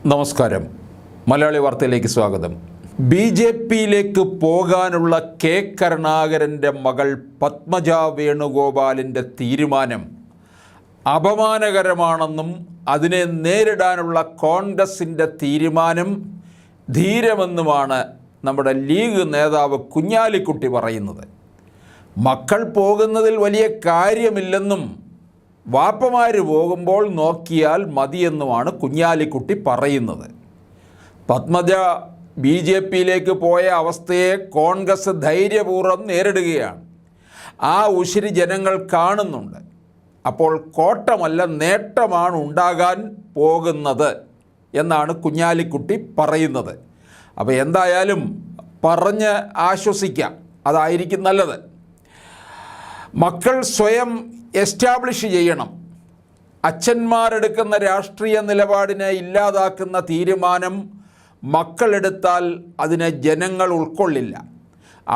നമസ്കാരം. മലയാളി വാർത്തയിലേക്ക് സ്വാഗതം. ബി.ജെ.പിയിലേക്ക് പോകാനുള്ള കെ കരുണാകരൻ്റെ മകൾ പത്മജ വേണുഗോപാലിൻ്റെ തീരുമാനം അപമാനകരമാണെന്നും അതിനെ നേരിടാനുള്ള കോൺഗ്രസിൻ്റെ തീരുമാനം ധീരമെന്നുമാണ് നമ്മുടെ ലീഗ് നേതാവ് കുഞ്ഞാലിക്കുട്ടി പറയുന്നത്. മക്കൾ പോകുന്നതിൽ വലിയ കാര്യമില്ലെന്നും വാപ്പമാർ പോകുമ്പോൾ നോക്കിയാൽ മതിയെന്നുമാണ് കുഞ്ഞാലിക്കുട്ടി പറയുന്നത്. പത്മജ ബി.ജെ.പിയിലേക്ക് പോയ അവസ്ഥയെ കോൺഗ്രസ് ധൈര്യപൂർവ്വം നേരിടുകയാണ്. ആ ഉശിരി ജനങ്ങൾ കാണുന്നുണ്ട്. അപ്പോൾ കോട്ടമല്ല നേട്ടമാണ് ഉണ്ടാകാൻ പോകുന്നത് എന്നാണ് കുഞ്ഞാലിക്കുട്ടി പറയുന്നത്. അപ്പോൾ എന്തായാലും പറഞ്ഞ് ആശ്വസിക്കാം, അതായിരിക്കും നല്ലത്. മക്കൾ സ്വയം എസ്റ്റാബ്ലിഷ് ചെയ്യണം. അച്ഛന്മാരെടുക്കുന്ന രാഷ്ട്രീയ നിലപാടിനെ ഇല്ലാതാക്കുന്ന തീരുമാനം മക്കളെടുത്താൽ അതിനെ ജനങ്ങൾ ഉൾക്കൊള്ളില്ല.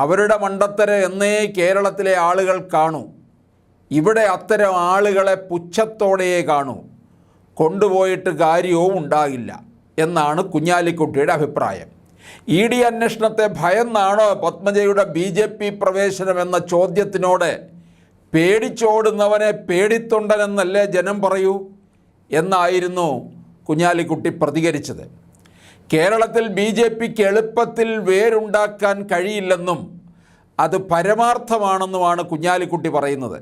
അവരുടെ മണ്ടത്തരം എന്നേ കേരളത്തിലെ ആളുകൾ കാണൂ. ഇവിടെ അത്തരം ആളുകളെ പുച്ഛത്തോടെയേ കാണൂ. കൊണ്ടുപോയിട്ട് കാര്യവും ഉണ്ടാകില്ല എന്നാണ് കുഞ്ഞാലിക്കുട്ടിയുടെ അഭിപ്രായം. ഇ.ഡി. അന്വേഷണത്തെ ഭയന്നാണോ പത്മജയുടെ ബി.ജെ.പി. പ്രവേശനം എന്ന ചോദ്യത്തിനോട് പേടിച്ചോടുന്നവനെ പേടിത്തൊണ്ടനെന്നല്ലേ ജനം പറയൂ എന്നായിരുന്നു കുഞ്ഞാലിക്കുട്ടി പ്രതികരിച്ചത്. കേരളത്തിൽ ബി.ജെ.പിക്ക് എളുപ്പത്തിൽ വേരുണ്ടാക്കാൻ കഴിയില്ലെന്നും അത് പരമാർത്ഥമാണെന്നുമാണ് കുഞ്ഞാലിക്കുട്ടി പറയുന്നത്.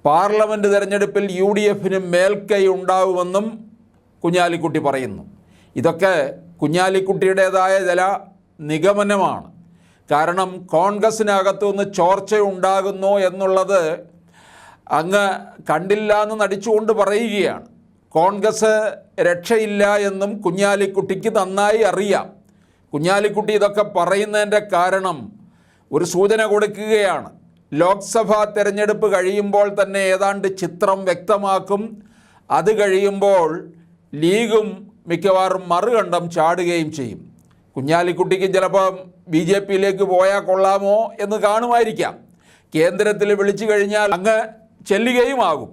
പാർലമെൻറ്റ് തെരഞ്ഞെടുപ്പിൽ UDFന് മേൽക്കൈ ഉണ്ടാവുമെന്നും കുഞ്ഞാലിക്കുട്ടി പറയുന്നു. ഇതൊക്കെ കുഞ്ഞാലിക്കുട്ടിയുടേതായ ചില നിഗമനമാണ്. കാരണം കോൺഗ്രസ്സിനകത്തുനിന്ന് ചോർച്ചയുണ്ടാകുന്നു എന്നുള്ളത് അങ്ങ് കണ്ടില്ല എന്ന് നടിച്ചുകൊണ്ട് പറയുകയാണ്. കോൺഗ്രസ് രക്ഷയില്ല എന്നും കുഞ്ഞാലിക്കുട്ടിക്ക് നന്നായി അറിയാം. കുഞ്ഞാലിക്കുട്ടി ഇതൊക്കെ പറയുന്നതിൻ്റെ കാരണം ഒരു സൂചന കൊടുക്കുകയാണ്. ലോക്സഭാ തെരഞ്ഞെടുപ്പ് കഴിയുമ്പോൾ തന്നെ ഏതാണ്ട് ചിത്രം വ്യക്തമാക്കും. അത് കഴിയുമ്പോൾ ലീഗും മിക്കവാറും മറുകണ്ഠം ചാടുകയും ചെയ്യും. കുഞ്ഞാലിക്കുട്ടിക്ക് ചിലപ്പം ബി.ജെ.പിയിലേക്ക് പോയാൽ കൊള്ളാമോ എന്ന് കാണുമായിരിക്കാം. കേന്ദ്രത്തിൽ വിളിച്ചു കഴിഞ്ഞാൽ അങ്ങ് ചെല്ലുകയുമാകും.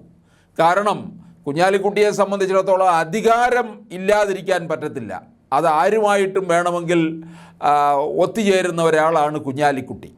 കാരണം കുഞ്ഞാലിക്കുട്ടിയെ സംബന്ധിച്ചിടത്തോളം അധികാരം ഇല്ലാതിരിക്കാൻ പറ്റത്തില്ല. അത് ആരുമായിട്ടും വേണമെങ്കിൽ ഒത്തുചേരുന്ന ഒരാളാണ് കുഞ്ഞാലിക്കുട്ടി.